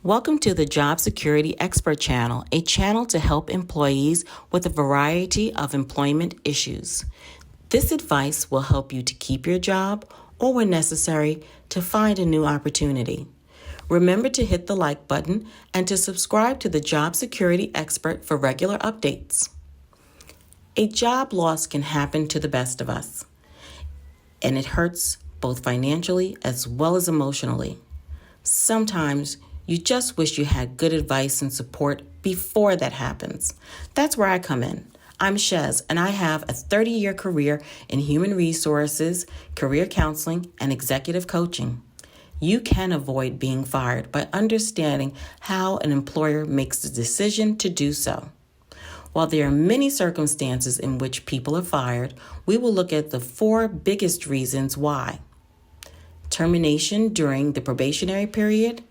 Welcome to the Job Security Expert Channel, a channel to help employees with a variety of employment issues. This advice will help you to keep your job or, when necessary, to find a new opportunity. Remember to hit the like button and to subscribe to the Job Security Expert for regular updates. A job loss can happen to the best of us, and it hurts both financially as well as emotionally. Sometimes you just wish you had good advice and support before that happens. That's where I come in. I'm Shez, and I have a 30-year career in human resources, career counseling, and executive coaching. You can avoid being fired by understanding how an employer makes the decision to do so. While there are many circumstances in which people are fired, we will look at the 4 biggest reasons why. Termination during the probationary period,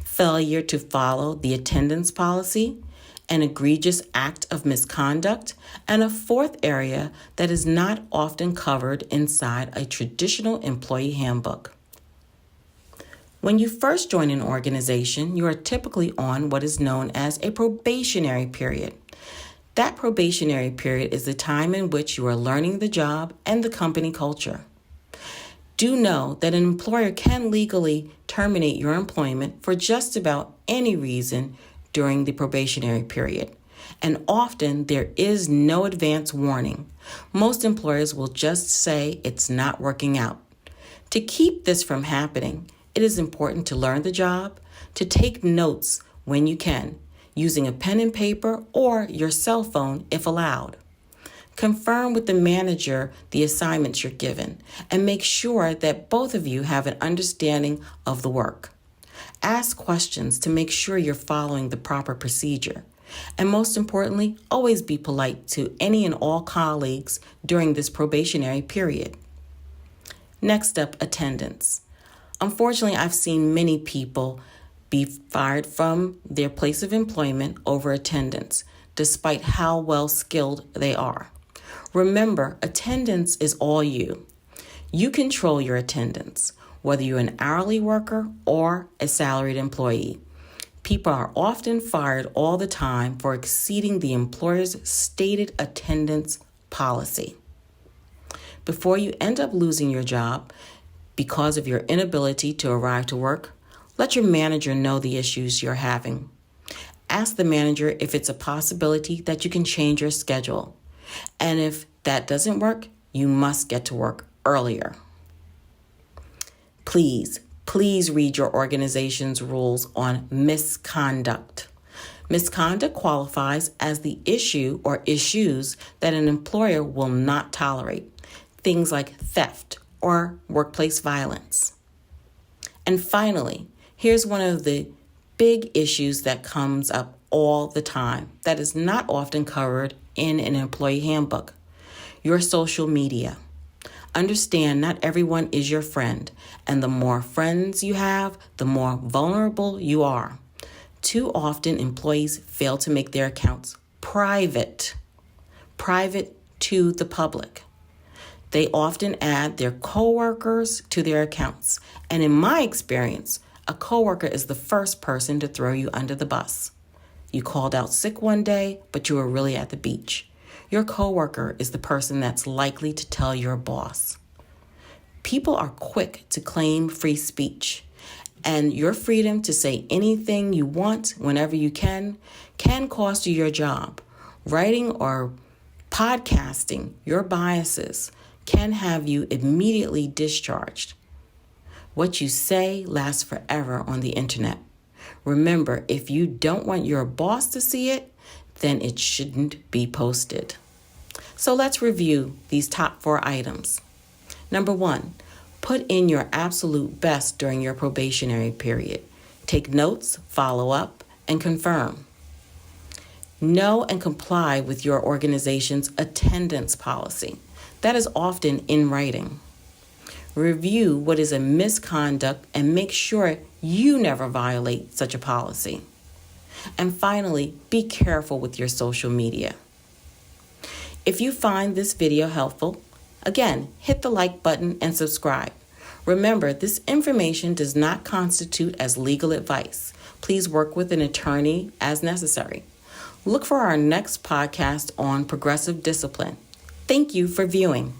failure to follow the attendance policy, an egregious act of misconduct, and a 4th area that is not often covered inside a traditional employee handbook. When you first join an organization, you are typically on what is known as a probationary period. That probationary period is the time in which you are learning the job and the company culture. Do know that an employer can legally terminate your employment for just about any reason during the probationary period, and often there is no advance warning. Most employers will just say it's not working out. To keep this from happening, it is important to learn the job, to take notes when you can, using a pen and paper or your cell phone if allowed. Confirm with the manager the assignments you're given and make sure that both of you have an understanding of the work. Ask questions to make sure you're following the proper procedure. And most importantly, always be polite to any and all colleagues during this probationary period. Next up, attendance. Unfortunately, I've seen many people be fired from their place of employment over attendance, despite how well skilled they are. Remember, attendance is all you. You control your attendance, whether you're an hourly worker or a salaried employee. People are often fired all the time for exceeding the employer's stated attendance policy. Before you end up losing your job because of your inability to arrive to work, let your manager know the issues you're having. Ask the manager if it's a possibility that you can change your schedule. And if that doesn't work, you must get to work earlier. Please read your organization's rules on misconduct. Misconduct qualifies as the issue or issues that an employer will not tolerate. Things like theft or workplace violence. And finally, here's one of the big issues that comes up all the time that is not often covered in an employee handbook: your social media. Understand not everyone is your friend, and the more friends you have, the more vulnerable you are. Too often, employees fail to make their accounts private to the public. They often add their coworkers to their accounts, and in my experience, a coworker is the first person to throw you under the bus. You called out sick one day, but you were really at the beach. Your coworker is the person that's likely to tell your boss. People are quick to claim free speech, and your freedom to say anything you want whenever you can cost you your job. Writing or podcasting your biases can have you immediately discharged. What you say lasts forever on the internet. Remember, if you don't want your boss to see it, then it shouldn't be posted. So let's review these top 4 items. Number 1, put in your absolute best during your probationary period. Take notes, follow up, and confirm. Know and comply with your organization's attendance policy. That is often in writing. Review what is a misconduct and make sure you never violate such a policy. And finally, be careful with your social media. If you find this video helpful, again, hit the like button and subscribe. Remember, this information does not constitute as legal advice. Please work with an attorney as necessary. Look for our next podcast on progressive discipline. Thank you for viewing.